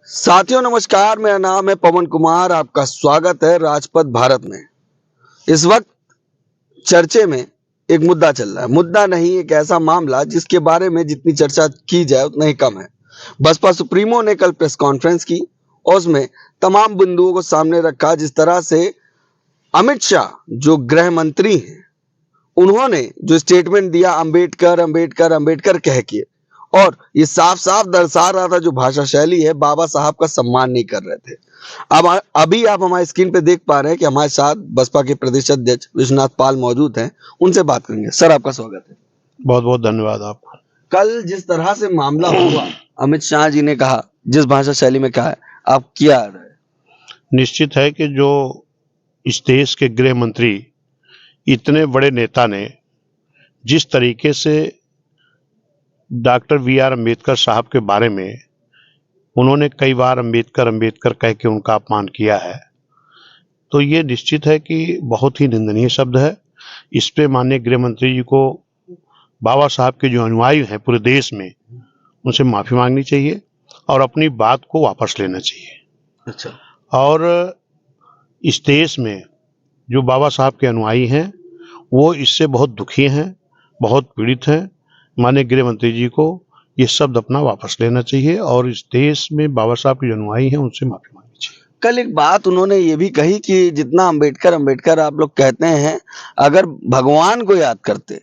साथियों नमस्कार, मेरा नाम है पवन कुमार। आपका स्वागत है राजपथ भारत में। इस वक्त चर्चे में एक मुद्दा चल रहा है। मुद्दा नहीं, एक ऐसा मामला जिसके बारे में जितनी चर्चा की जाए उतना ही कम है। बसपा सुप्रीमो ने कल प्रेस कॉन्फ्रेंस की और उसमें तमाम बिंदुओं को सामने रखा। जिस तरह से अमित शाह जो गृह मंत्री हैं, उन्होंने जो स्टेटमेंट दिया अंबेडकर अंबेडकर अंबेडकर कह के, और ये साफ साफ दर्शा रहा था जो भाषा शैली है, बाबा साहब का सम्मान नहीं कर रहे थे। अब अभी आप हमारे स्क्रीन पे देख पा रहे हैं कि हमारे साथ बसपा के प्रदेश अध्यक्ष विश्वनाथ पाल मौजूद हैं। उनसे बात करेंगे। सर, आपका स्वागत है। बहुत बहुत धन्यवाद आपका। कल जिस तरह से मामला हुआ, अमित शाह जी ने कहा, जिस भाषा शैली में कहा है, आप क्या रहे? निश्चित है कि जो इस देश के गृह मंत्री, इतने बड़े नेता ने जिस तरीके से डॉक्टर बी.आर. अम्बेडकर साहब के बारे में उन्होंने कई बार अम्बेडकर अम्बेडकर कह के उनका अपमान किया है, तो ये निश्चित है कि बहुत ही निंदनीय शब्द है। इस पे माननीय गृह मंत्री जी को बाबा साहब के जो अनुयायी हैं पूरे देश में, उनसे माफ़ी मांगनी चाहिए और अपनी बात को वापस लेना चाहिए। अच्छा। और इस देश में जो बाबा साहब के अनुयायी हैं वो इससे बहुत दुखी हैं, बहुत पीड़ित हैं। माननीय गृह मंत्री जी को ये शब्द अपना वापस लेना चाहिए और इस देश में बाबा साहब के जो अनुयायी हैं उनसे माफ़ी मांगनी चाहिए। कल एक बात उन्होंने ये भी कही कि जितना अंबेडकर अंबेडकर आप लोग कहते हैं, अगर भगवान को याद करते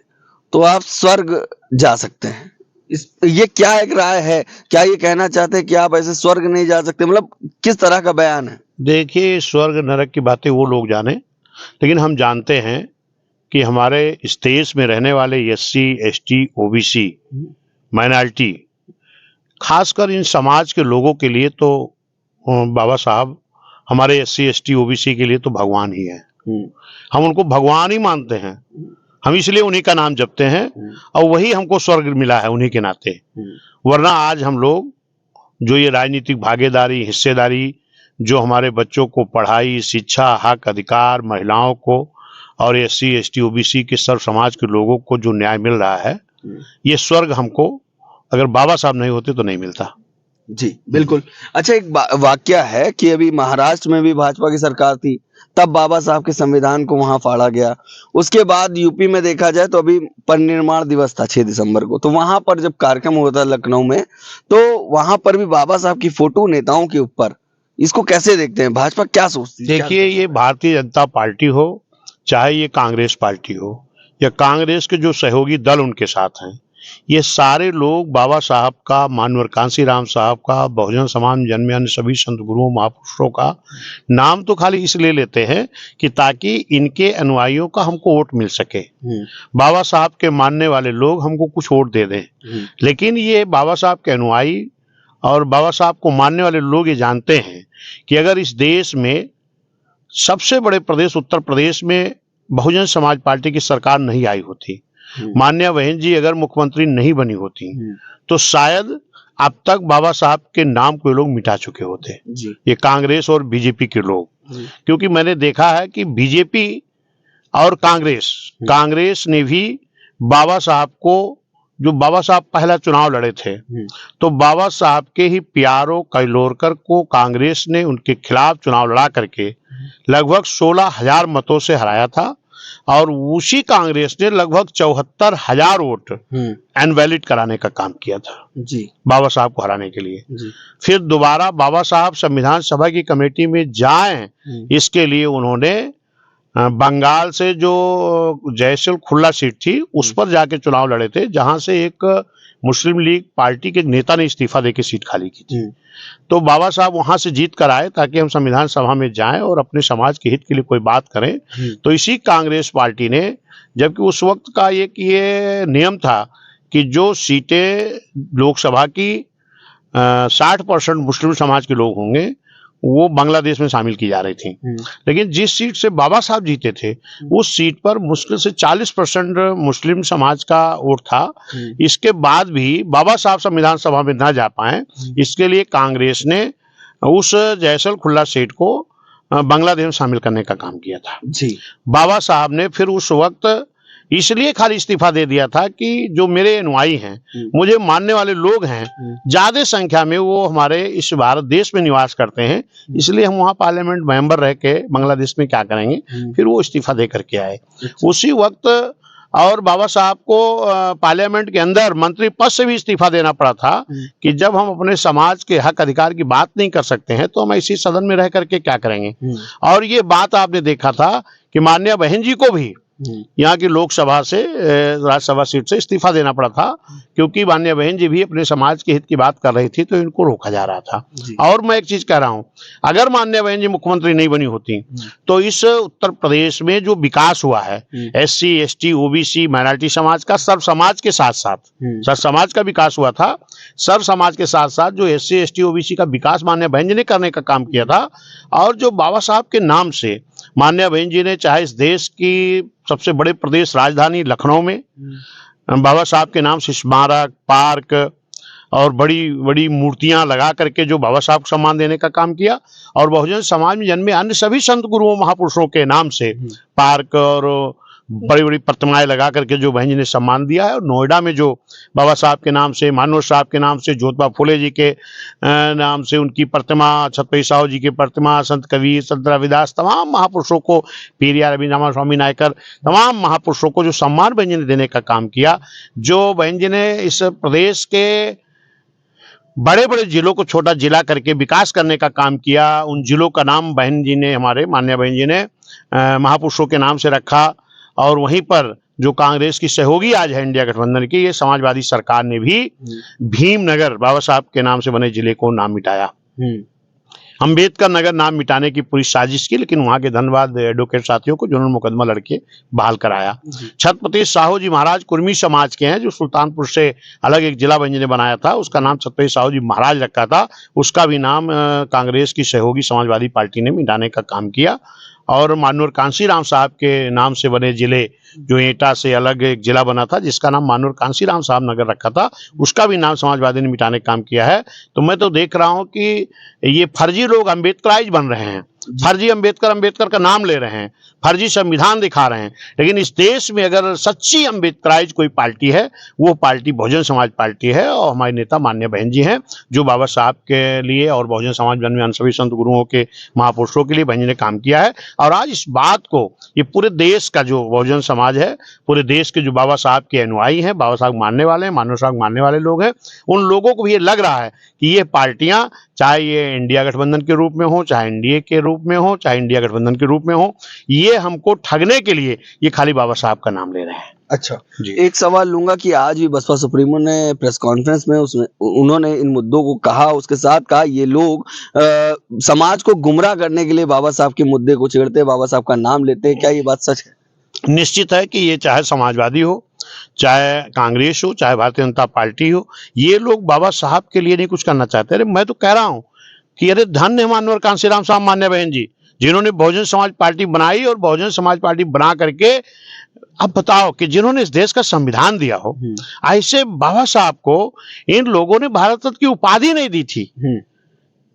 तो आप स्वर्ग जा सकते हैं। ये क्या एक राय है? क्या ये कहना चाहते हैं कि आप ऐसे स्वर्ग नहीं जा सकते? मतलब किस तरह का बयान है? देखिए, स्वर्ग नरक की बातें वो लोग जाने, लेकिन हम जानते हैं कि हमारे इस देश में रहने वाले एससी, एसटी, ओबीसी, माइनॉरिटी, खासकर इन समाज के लोगों के लिए तो बाबा साहब हमारे एससी, एसटी, ओबीसी के लिए तो भगवान ही है। हम उनको भगवान ही मानते हैं। हम इसलिए उन्हीं का नाम जपते हैं और वही हमको स्वर्ग मिला है उन्हीं के नाते। वरना आज हम लोग जो ये राजनीतिक भागीदारी, हिस्सेदारी, जो हमारे बच्चों को पढ़ाई, शिक्षा, हक, अधिकार, महिलाओं को और एससी, एसटी, ओबीसी के सर्व समाज के लोगों को जो न्याय मिल रहा है, ये स्वर्ग हमको अगर बाबा साहब नहीं होते तो नहीं मिलता। जी बिल्कुल। अच्छा, एक वाकया है कि अभी महाराष्ट्र में भी भाजपा की सरकार थी, तब बाबा साहब के संविधान को वहां फाड़ा गया। उसके बाद यूपी में देखा जाए तो अभी परिनिर्माण दिवस था 6 दिसंबर को, तो वहां पर जब कार्यक्रम होता लखनऊ में, तो वहां पर भी बाबा साहब की फोटो नेताओं के ऊपर। इसको कैसे देखते हैं? भाजपा क्या सोचती है? देखिए, ये भारतीय जनता पार्टी हो चाहे ये कांग्रेस पार्टी हो या कांग्रेस के जो सहयोगी दल उनके साथ हैं, ये सारे लोग बाबा साहब का, मानवर कांशीराम साहब का, बहुजन समाज जन्मे अन्य सभी संत गुरुओं महापुरुषों का नाम तो खाली इसलिए लेते हैं कि ताकि इनके अनुयायियों का हमको वोट मिल सके। बाबा साहब के मानने वाले लोग हमको कुछ वोट दे दें, लेकिन ये बाबा साहब के अनुयायी और बाबा साहब को मानने वाले लोग ये जानते हैं कि अगर इस देश में सबसे बड़े प्रदेश उत्तर प्रदेश में बहुजन समाज पार्टी की सरकार नहीं आई होती, मान्या बहन जी अगर मुख्यमंत्री नहीं बनी होती, तो शायद अब तक बाबा साहब के नाम को लोग मिटा चुके होते, ये कांग्रेस और बीजेपी के लोग। क्योंकि मैंने देखा है कि बीजेपी और कांग्रेस ने भी बाबा साहब को, जो बाबा साहब पहला चुनाव लड़े थे, तो बाबा साहब के ही प्यारो कैलोरकर को कांग्रेस ने उनके खिलाफ चुनाव लड़ा करके लगभग 16,000 मतों से हराया था और उसी कांग्रेस ने लगभग 74,000 वोट इनवैलिड कराने का काम किया था बाबा साहब को हराने के लिए। फिर दोबारा बाबा साहब संविधान सभा की कमेटी में जाएं, इसके लिए उन्होंने बंगाल से जो जयसल खुल्ला सीट थी उस पर जाके चुनाव लड़े थे, जहां से एक मुस्लिम लीग पार्टी के नेता ने इस्तीफा देके सीट खाली की थी। तो बाबा साहब वहां से जीत कर आए ताकि हम संविधान सभा में जाएं और अपने समाज के हित के लिए कोई बात करें। तो इसी कांग्रेस पार्टी ने, जबकि उस वक्त का एक ये नियम था कि जो सीटें लोकसभा की 60% मुस्लिम समाज के लोग होंगे वो बांग्लादेश में शामिल की जा रही थी, लेकिन जिस सीट से बाबा साहब जीते थे उस सीट पर मुश्किल से 40% मुस्लिम समाज का वोट था। इसके बाद भी बाबा साहब संविधान सभा में ना जा पाए, इसके लिए कांग्रेस ने उस जयसल खुल्ला सीट को बांग्लादेश में शामिल करने का काम किया था। बाबा साहब ने फिर उस वक्त इसलिए खाली इस्तीफा दे दिया था कि जो मेरे अनुयायी हैं, मुझे मानने वाले लोग हैं, ज्यादा संख्या में वो हमारे इस भारत देश में निवास करते हैं, इसलिए हम वहाँ पार्लियामेंट मेंबर रह के बांग्लादेश में क्या करेंगे। फिर वो इस्तीफा दे करके आए। उसी वक्त और बाबा साहब को पार्लियामेंट के अंदर मंत्री पद से भी इस्तीफा देना पड़ा था कि जब हम अपने समाज के हक अधिकार की बात नहीं कर सकते हैं तो हम इसी सदन में रह करके क्या करेंगे। और ये बात आपने देखा था कि माननीय बहन जी को भी यहाँ की लोकसभा से राज्यसभा सीट से इस्तीफा देना पड़ा था, क्योंकि माननीय बहन जी भी अपने समाज के हित की बात कर रही थी तो इनको रोका जा रहा था। और मैं एक चीज कह रहा हूँ, अगर माननीय बहन जी मुख्यमंत्री नहीं बनी होती तो इस उत्तर प्रदेश में जो विकास हुआ है SC ST OBC माइनॉरिटी समाज का, सर्व समाज के साथ साथ सर्व समाज का विकास हुआ था। सर्व समाज के साथ साथ जो SC ST OBC का विकास माननीय बहन जी ने करने का काम किया था। और जो बाबा साहब के नाम से माननीय बहन जी ने चाहे इस देश की सबसे बड़े प्रदेश राजधानी लखनऊ में बाबा साहब के नाम से स्मारक, पार्क और बड़ी बड़ी मूर्तियां लगा करके जो बाबा साहब को सम्मान देने का काम किया, और बहुजन समाज में जन्मे अन्य सभी संत गुरुओं महापुरुषों के नाम से पार्क और बड़ी बड़ी प्रतिमाएं लगा करके जो बहन जी ने सम्मान दिया है। और नोएडा में जो बाबा साहब के नाम से, मानव साहब के नाम से, ज्योतिबा फुले जी के नाम से उनकी प्रतिमा, छत्रपति साहू जी की प्रतिमा, संत कबीर, संत रविदास, तमाम महापुरुषों को, पीरिया रविनामा स्वामी नायकर, तमाम महापुरुषों को जो सम्मान बहन जी ने देने का काम किया, जो बहन जी ने इस प्रदेश के बड़े बड़े जिलों को छोटा जिला करके विकास करने का काम किया, उन जिलों का नाम बहन जी ने, हमारे माननीय बहन जी ने महापुरुषों के नाम से रखा। और वहीं पर जो कांग्रेस की सहयोगी आज है इंडिया गठबंधन की, ये समाजवादी सरकार ने भी भीमनगर बाबा साहब के नाम से बने जिले को नाम मिटाया। अंबेडकर नगर नाम मिटाने की पूरी साजिश की, लेकिन वहां के धन्यवाद एडवोकेट साथियों को जिन्होंने मुकदमा लड़के बहाल कराया। छत्रपति साहू जी महाराज कुर्मी समाज के हैं, जो सुल्तानपुर से अलग एक जिला बहन जी ने बनाया था, उसका नाम छत्रपति साहू जी महाराज रखा था, उसका भी नाम कांग्रेस की सहयोगी समाजवादी पार्टी ने मिटाने का काम किया। और मानूर कांशीराम साहब के नाम से बने जिले, जो एटा से अलग एक जिला बना था जिसका नाम मानूर कांशीराम साहब नगर रखा था, उसका भी नाम समाजवादी ने मिटाने का काम किया है। तो मैं तो देख रहा हूं कि ये फर्जी लोग अम्बेडकराइज बन रहे हैं, फर्जी अम्बेडकर का नाम ले रहे हैं, फर्जी संविधान दिखा रहे हैं। लेकिन इस देश में अगर सच्ची अम्बेडकराइज कोई पार्टी है, वो पार्टी बहुजन समाज पार्टी है। और हमारे नेता माननीय बहन जी हैं, जो बाबा साहब के लिए और बहुजन समाज में सभी संत गुरुओं के महापुरुषों के लिए बहन जी ने काम किया है। और आज इस बात को ये पूरे देश का जो बहुजन समाज है, पूरे देश के जो बाबा साहब के अनुयायी हैं, बाबा साहब मानने वाले हैं, मानव साहब मानने वाले लोग हैं, उन लोगों को भी ये लग रहा है कि ये पार्टियां, चाहे ये इंडिया गठबंधन के रूप में हो, चाहे एनडीए के रूप में हो, चाहे इंडिया गठबंधन के रूप में हो, ये हमको ठगने के लिए ये खाली बाबा साहब का नाम ले रहे हैं। अच्छा जी। एक सवाल लूंगा कि आज भी बसपा सुप्रीमो ने प्रेस कॉन्फ्रेंस में उसमें उन्होंने इन मुद्दों को कहा, उसके साथ कहा ये लोग समाज को गुमराह करने के लिए बाबा साहब के मुद्दे को छेड़ते, बाबा साहब का नाम लेते हैं। क्या ये बात सच है? निश्चित है कि ये चाहे समाजवादी हो, चाहे कांग्रेस हो, चाहे भारतीय जनता पार्टी हो, ये लोग बाबा साहब के लिए नहीं कुछ करना चाहते। अरे मैं तो कह रहा हूं कि अरे धन्य मानवर कांशीराम साहब मान्य बहन जी, जिन्होंने बहुजन समाज पार्टी बनाई, और बहुजन समाज पार्टी बना करके अब बताओ कि जिन्होंने इस देश का संविधान दिया हो, ऐसे बाबा साहब को इन लोगों ने भारत रत्न की उपाधि नहीं दी थी।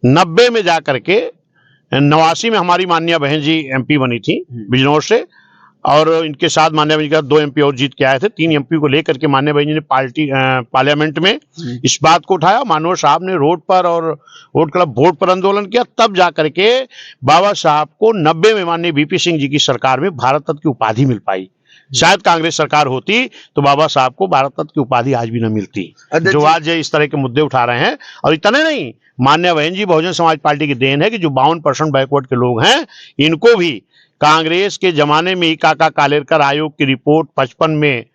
90 में जाकर के 89 में हमारी माननीय बहन जी MP बनी थी बिजनौर से, और इनके साथ मान्य बहन जी का 2 MP और जीत के आए थे। 3 MP को लेकर के मान्य बहन जी ने पार्लियामेंट में इस बात को उठाया। मानव साहब ने रोड पर और वोट क्लब बोर्ड पर आंदोलन किया, तब जाकर के बाबा साहब को 90 में माननीय VP सिंह जी की सरकार में भारत रत्न की उपाधि मिल पाई। शायद कांग्रेस सरकार होती तो बाबा साहब को भारत रत्न की उपाधि आज भी न मिलती, जो आज इस तरह के मुद्दे उठा रहे हैं। और इतने नहीं, मान्य बहन जी बहुजन समाज पार्टी की देन है कि जो 52% बैकवर्ड के लोग हैं, इनको भी कांग्रेस के जमाने में ही काका कालेरकर आयोग की रिपोर्ट 55 में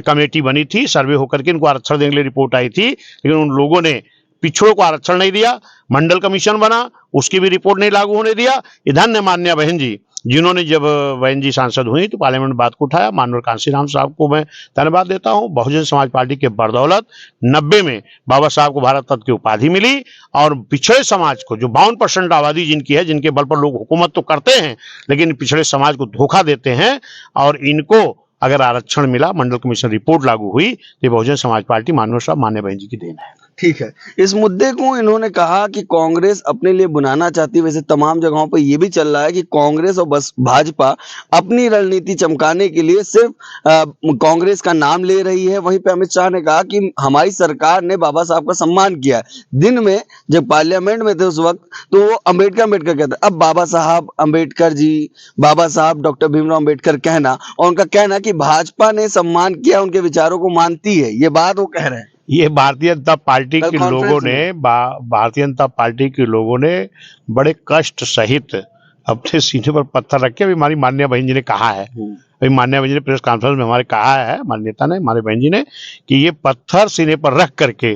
कमेटी बनी थी, सर्वे होकर के इनको आरक्षण देने के लिए रिपोर्ट आई थी, लेकिन उन लोगों ने पिछड़ों को आरक्षण नहीं दिया। मंडल कमीशन बना, उसकी भी रिपोर्ट नहीं लागू होने दिया। इधर ने मान्य बहन जी, जिन्होंने जब बहन जी सांसद हुई तो पार्लियामेंट में बात को उठाया। मानवर कांशीराम साहब को मैं धन्यवाद देता हूं। बहुजन समाज पार्टी के बदौलत 90 में बाबा साहब को भारत रत्न की उपाधि मिली, और पिछड़े समाज को, जो 52% आबादी जिनकी है, जिनके बल पर लोग हुकूमत तो करते हैं लेकिन पिछड़े समाज को धोखा देते हैं, और इनको अगर आरक्षण मिला, मंडल कमीशन रिपोर्ट लागू हुई, तो बहुजन समाज पार्टी मानव साहब मान्य बहन जी की देन है। ठीक है। इस मुद्दे को इन्होंने कहा कि कांग्रेस अपने लिए बुनाना चाहती है। वैसे तमाम जगहों पर ये भी चल रहा है कि कांग्रेस और बस भाजपा अपनी रणनीति चमकाने के लिए सिर्फ कांग्रेस का नाम ले रही है। वहीं पे अमित शाह ने कहा कि हमारी सरकार ने बाबा साहब का सम्मान किया है। दिन में जब पार्लियामेंट में थे उस वक्त तो वो अम्बेडकर अम्बेडकर कहते, अब बाबा साहब अम्बेडकर जी, बाबा साहब डॉक्टर भीमराव अम्बेडकर कहना, और उनका कहना कि भाजपा ने सम्मान किया, उनके विचारों को मानती है, ये बात वो कह रहे हैं। ये भारतीय जनता पार्टी कल के लोगों कॉन्फ्रेंस ने में। भारतीय जनता पार्टी के लोगों ने बड़े कष्ट सहित अपने सीने पर पत्थर रख के, अभी हमारी माननीय बहन जी ने कहा है, अभी माननीय बहन जी ने प्रेस कॉन्फ्रेंस में हमारे कहा है, हमारे नेता ने, हमारे बहन जी ने, कि ये पत्थर सीने पर रख करके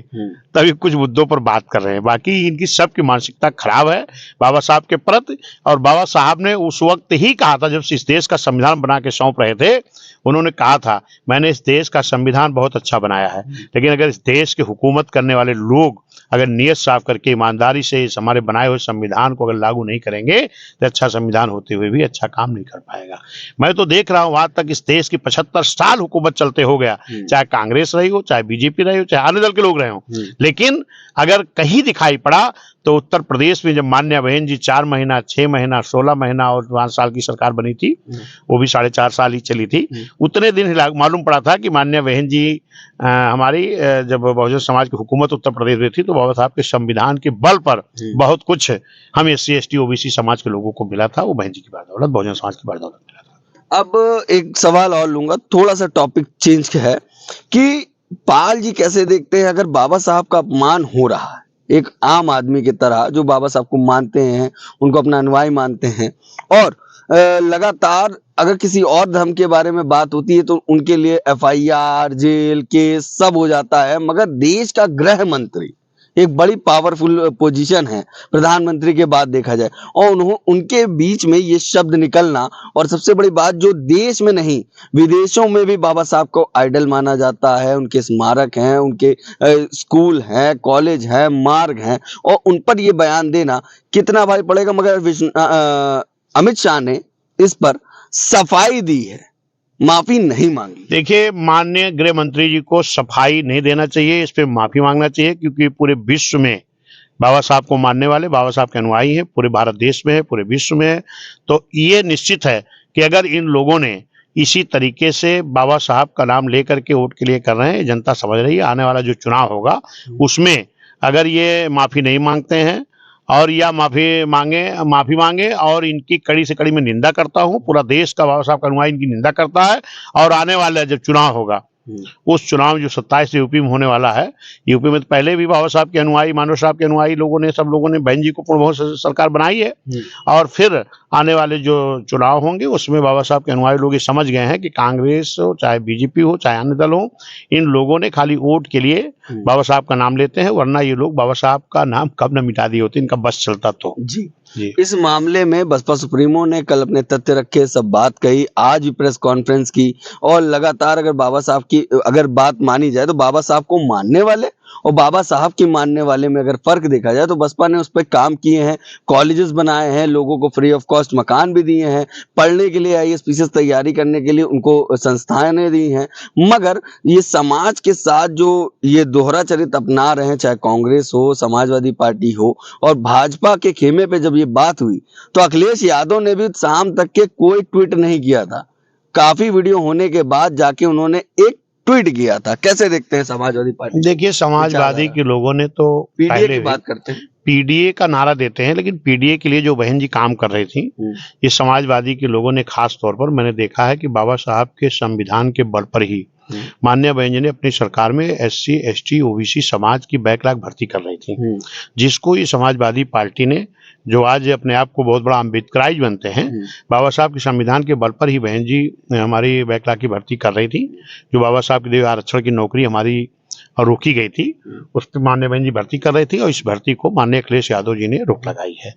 तभी कुछ मुद्दों पर बात कर रहे हैं। बाकी इनकी सबकी मानसिकता खराब है बाबा साहब के प्रति। और बाबा साहब ने उस वक्त ही कहा था जब इस देश का संविधान बना के सौंप रहे थे, उन्होंने कहा था मैंने इस देश का संविधान बहुत अच्छा बनाया है, लेकिन अगर इस देश की हुकूमत करने वाले लोग अगर नियत साफ करके ईमानदारी से इस हमारे बनाए हुए संविधान को अगर लागू नहीं करेंगे तो अच्छा संविधान होते हुए भी अच्छा काम नहीं कर पाएगा। मैं तो देख रहा हूं आज तक इस देश की 75 साल हुकूमत चलते हो गया, चाहे कांग्रेस रही हो, चाहे बीजेपी रही हो, चाहे अन्य दल के लोग रहे हो, लेकिन अगर कहीं दिखाई पड़ा तो उत्तर प्रदेश में जब मान्य बहन जी 4 महीना, 6 महीना, 16 महीना और 5 साल की सरकार बनी थी, वो भी 4.5 साल ही चली थी, उतने दिन ही मालूम पड़ा था कि मान्य बहन जी हमारी जब बहुजन समाज की हुकूमत उत्तर प्रदेश में थी तो बाबा साहब के संविधान के बल पर बहुत कुछ हम SC ST OBC समाज के लोगों को मिला था, वो बहन जी की बदौलत, बहुजन समाज की बदौलत मिला था। अब एक सवाल और लूंगा, थोड़ा सा टॉपिक चेंज है कि पाल जी कैसे देखते हैं अगर बाबा साहब का अपमान हो रहा है एक आम आदमी की तरह जो बाबा साहब को मानते हैं, उनको अपना अनुयायी मानते हैं, और लगातार अगर किसी और धर्म के बारे में बात होती है तो उनके लिए FIR, जेल, केस सब हो जाता है, मगर देश का गृह मंत्री एक बड़ी पावरफुल पोजीशन है प्रधानमंत्री के बाद देखा जाए, और उनके बीच में ये शब्द निकलना, और सबसे बड़ी बात जो देश में नहीं विदेशों में भी बाबा साहब को आइडल माना जाता है, उनके स्मारक हैं, उनके स्कूल हैं, कॉलेज हैं, मार्ग हैं, और उन पर ये बयान देना कितना भारी पड़ेगा। मगर अमित शाह ने इस पर सफाई दी है, माफी नहीं मांगी। देखिए, माननीय गृह मंत्री जी को सफाई नहीं देना चाहिए, इस पे माफी मांगना चाहिए, क्योंकि पूरे विश्व में बाबा साहब को मानने वाले, बाबा साहब के अनुयायी हैं, पूरे भारत देश में है, पूरे विश्व में है। तो ये निश्चित है कि अगर इन लोगों ने इसी तरीके से बाबा साहब का नाम लेकर के वोट के लिए कर रहे हैं, जनता समझ रही है आने वाला जो चुनाव होगा उसमें अगर ये माफी नहीं मांगते हैं और या माफी मांगे और इनकी कड़ी से कड़ी में निंदा करता हूं, पूरा देश का बाबा साहब का अनुयायी इनकी निंदा करता है। और आने वाला जब चुनाव होगा, उस चुनाव जो 27 यूपी में होने वाला है, यूपी में तो पहले भी बाबा साहब के अनुयायी, मानव साहब के अनुयायी लोगों ने, सब लोगों ने बहन जी को पूर्ण बहुमत सरकार बनाई है, और फिर आने वाले जो चुनाव होंगे उसमें बाबा साहब के अनुयायी लोग ये समझ गए हैं कि कांग्रेस हो, चाहे बीजेपी हो, चाहे अन्य दल हो, इन लोगों ने खाली वोट के लिए बाबा साहब का नाम लेते हैं, वरना ये लोग बाबा साहब का नाम कब न मिटा दिए होते, इनका बस चलता तो। जी। इस मामले में बसपा सुप्रीमो ने कल अपने तथ्य रखे, सब बात कही, आज भी प्रेस कॉन्फ्रेंस की, और लगातार अगर बाबा साहब की अगर बात मानी जाए तो बाबा साहब को मानने वाले और बाबा साहब की मानने वाले में अगर फर्क देखा जाए तो बसपा ने उस पर काम किए हैं, कॉलेजेस बनाए हैं, लोगों को फ्री ऑफ कॉस्ट मकान भी दिए हैं, पढ़ने के लिए IAS PCS तैयारी करने के लिए उनको संस्थाएं दी हैं। मगर ये समाज के साथ जो ये दोहरा चरित्र अपना रहे हैं, चाहे कांग्रेस हो, समाजवादी पार्टी हो, और भाजपा के खेमे पे जब ये बात हुई तो अखिलेश यादव ने भी शाम तक के कोई ट्वीट नहीं किया था, काफी वीडियो होने के बाद जाके उन्होंने एक ट्वीट किया था। कैसे देखते हैं समाजवादी पार्टी? देखिए, समाजवादी के लोगों ने तो PDA की बात करते हैं, PDA का नारा देते हैं, लेकिन PDA के लिए जो बहन जी काम कर रही थी, ये समाजवादी के लोगों ने खास तौर पर मैंने देखा है कि बाबा साहब के संविधान के बल पर ही माननीय बहन जी ने अपनी सरकार में SC ST OBC समाज की बैकलॉग भर्ती कर रही थी, जिसको ये समाजवादी पार्टी ने, जो आज अपने आप को बहुत बड़ा अम्बेडकराइज बनते हैं, बाबा साहब के संविधान के बल पर ही बहन जी हमारी बैकलॉग की भर्ती कर रही थी। जो बाबा साहब के लिए आरक्षण की नौकरी हमारी रोकी गई थी, उस पर माननीय बहन जी भर्ती कर रही थी, और इस भर्ती को माननीय अखिलेश यादव जी ने रोक लगाई है।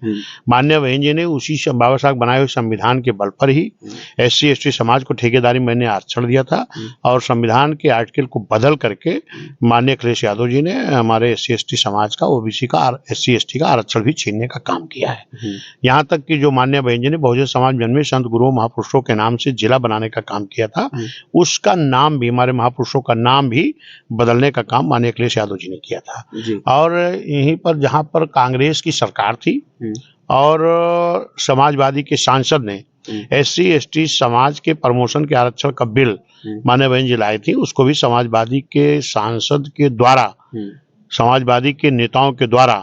माननीय बहन जी ने उसी बाबा साहब बनाए हुए संविधान के बल पर ही SC ST समाज को ठेकेदारी मैंने आरक्षण दिया था, और संविधान के आर्टिकल को बदल करके माननीय अखिलेश यादव जी ने हमारे SC ST समाज का, OBC का, SC ST का आरक्षण भी छीनने का काम किया है। यहाँ तक कि जो माननीय बहन जी ने बहुजन समाज जन्मे संत गुरुओं महापुरुषों के नाम से जिला बनाने का काम किया था, उसका नाम भी, हमारे महापुरुषों का नाम भी बदलने का काम माननीय अखिलेश यादव जी ने किया था। जी। और यहीं पर जहां पर कांग्रेस की सरकार थी और समाजवादी के सांसद ने SC ST समाज के प्रमोशन के आरक्षण का बिल मान्य बहन जी लाई थी, उसको भी समाजवादी के सांसद के द्वारा, समाजवादी के नेताओं के द्वारा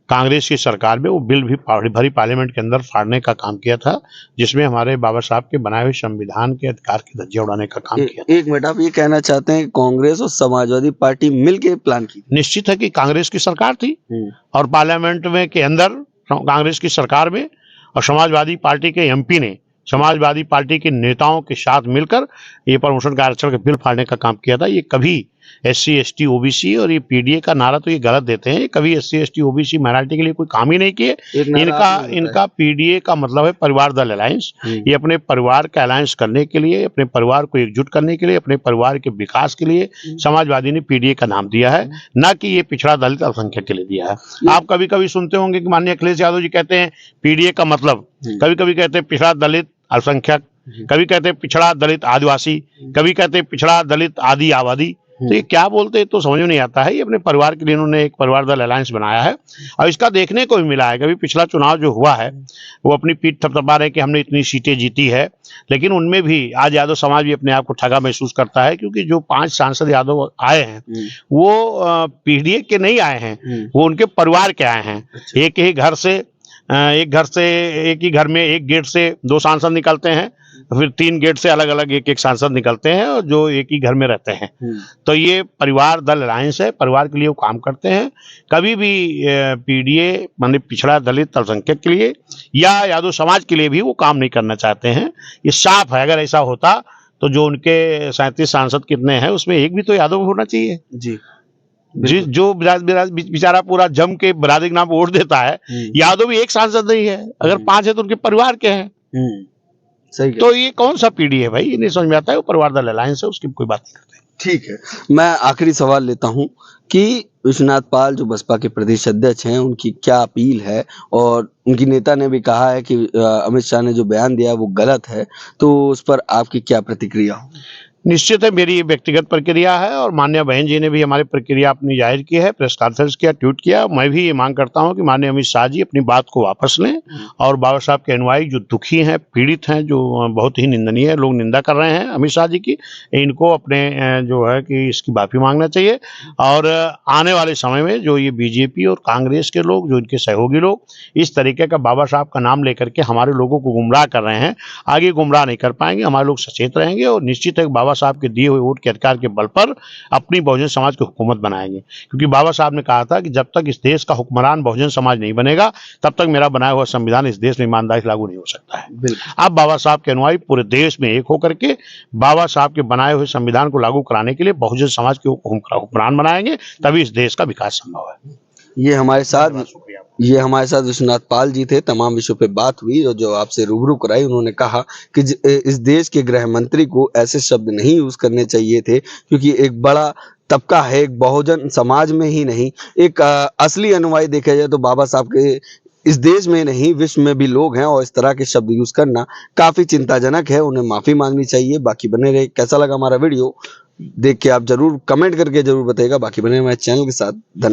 कांग्रेस की सरकार में वो बिल भी भरी पार्लियामेंट के अंदर फाड़ने का काम किया था, जिसमें हमारे बाबा साहब के बनाए हुए संविधान के अधिकार की धज्जियां उड़ाने का काम किया था। एक मिनट, आप ये कहना चाहते हैं कि कांग्रेस और समाजवादी पार्टी मिलके प्लान की? निश्चित है कि कांग्रेस की सरकार थी और पार्लियामेंट में के अंदर कांग्रेस की सरकार में और समाजवादी पार्टी के MP ने समाजवादी पार्टी के नेताओं के साथ मिलकर ये प्रमोशन का आरक्षण का बिल फाड़ने का काम किया था। ये कभी SC ST OBC और ये PDA का नारा तो ये गलत देते हैं, कभी SC ST OBC माइनॉरिटी के लिए कोई काम ही नहीं किए। इनका PDA का मतलब है परिवार दल अलायंस। ये अपने परिवार का अलायंस करने के लिए, अपने परिवार को एकजुट करने के लिए, अपने परिवार के विकास के लिए समाजवादी ने PDA का नाम दिया है, ना कि ये पिछड़ा दलित अल्पसंख्यक के लिए दिया है। आप कभी कभी सुनते होंगे कि माननीय अखिलेश यादव जी कहते हैं PDA का मतलब, कभी कभी कहते हैं पिछड़ा दलित अल्पसंख्यक, कभी कहते हैं पिछड़ा दलित आदिवासी, कभी कहते हैं पिछड़ा दलित आदि आबादी। तो ये क्या बोलते हैं तो समझ में नहीं आता है। ये अपने परिवार के लिए इन्होंने एक परिवार दल अलायंस बनाया है और इसका देखने को भी मिला है। कभी पिछला चुनाव जो हुआ है वो अपनी पीठ थपथपा रहे कि हमने इतनी सीटें जीती है, लेकिन उनमें भी आज यादव समाज भी अपने आप को ठगा महसूस करता है, क्योंकि जो 5 सांसद यादव आए हैं वो PDA के नहीं आए हैं, वो उनके परिवार के आए हैं। एक ही घर से एक ही घर में एक गेट से 2 सांसद निकलते हैं, फिर 3 गेट से अलग अलग एक सांसद निकलते हैं और जो एक ही घर में रहते हैं। तो ये परिवार दल अलायंस है, परिवार के लिए वो काम करते हैं। कभी भी PDA माने पिछड़ा दलित अल्पसंख्यक के लिए या यादव समाज के लिए भी वो काम नहीं करना चाहते हैं। ये साफ है। अगर ऐसा होता तो जो उनके 37 सांसद कितने हैं उसमें एक भी तो यादव होना चाहिए। जी, जो बेचारा पूरा जम के बिरादरी के नाम वोट देता है, यादव भी एक सांसद नहीं है, अगर 5 है तो उनके परिवार के हैं। सही। तो ये कौन सा PDA है भाई, ये नहीं समझ में आता है। वो परिवार दल अलायंस है, उसकी कोई बात नहीं करते। ठीक है, मैं आखिरी सवाल लेता हूं कि विश्वनाथ पाल जो बसपा के प्रदेश अध्यक्ष हैं, उनकी क्या अपील है? और उनकी नेता ने भी कहा है कि अमित शाह ने जो बयान दिया वो गलत है, तो उस पर आपकी क्या प्रतिक्रिया हो? निश्चित है, मेरी व्यक्तिगत प्रक्रिया है और माननीय बहन जी ने भी हमारी प्रक्रिया अपनी जाहिर की है, प्रेस कॉन्फ्रेंस किया, ट्वीट किया। मैं भी ये मांग करता हूं कि माननीय अमित शाह जी अपनी बात को वापस लें और बाबा साहब के अनुयायी जो दुखी हैं, पीड़ित हैं, जो बहुत ही निंदनीय है, लोग निंदा कर रहे हैं अमित शाह जी की, इनको अपने जो है कि इसकी माफी मांगना चाहिए। और आने वाले समय में जो ये BJP और कांग्रेस के लोग, जो इनके सहयोगी लोग इस तरीके का बाबा साहब का नाम लेकर के हमारे लोगों को गुमराह कर रहे हैं, आगे गुमराह नहीं कर पाएंगे। हमारे लोग सचेत रहेंगे और निश्चित है बाबा साहब के दिए हुए वोट के अधिकार के बल पर अपनी बहुजन समाज की हुकूमत बनाएंगे, क्योंकि बाबा साहब ने कहा था कि जब तक इस देश का हुक्मरान बहुजन समाज नहीं बनेगा तब तक मेरा बनाया हुआ संविधान इस देश में ईमानदारी से लागू नहीं हो सकता है। अब बाबा साहब के अनुयायी पूरे देश में एक होकर के बाबा साहब के बनाए हुए संविधान को लागू कराने के लिए बहुजन समाज के हुक्मरान बनाएंगे, तभी इस देश का विकास संभव है। ये हमारे साथ विश्वनाथ पाल जी थे। तमाम विषयों पे बात हुई और जो आपसे रूबरू कराई, उन्होंने कहा कि इस देश के गृह मंत्री को ऐसे शब्द नहीं यूज करने चाहिए थे, क्योंकि एक बड़ा तबका है, एक बहुजन समाज में ही नहीं, एक असली अनुयायी देखा जाए तो बाबा साहब के इस देश में नहीं विश्व में भी लोग हैं, और इस तरह के शब्द यूज करना काफी चिंताजनक है। उन्हें माफी मांगनी चाहिए। बाकी बने रहे। कैसा लगा हमारा वीडियो देख के आप जरूर कमेंट करके जरूर बताइएगा। बाकी बने हमारे चैनल के साथ। धन्यवाद।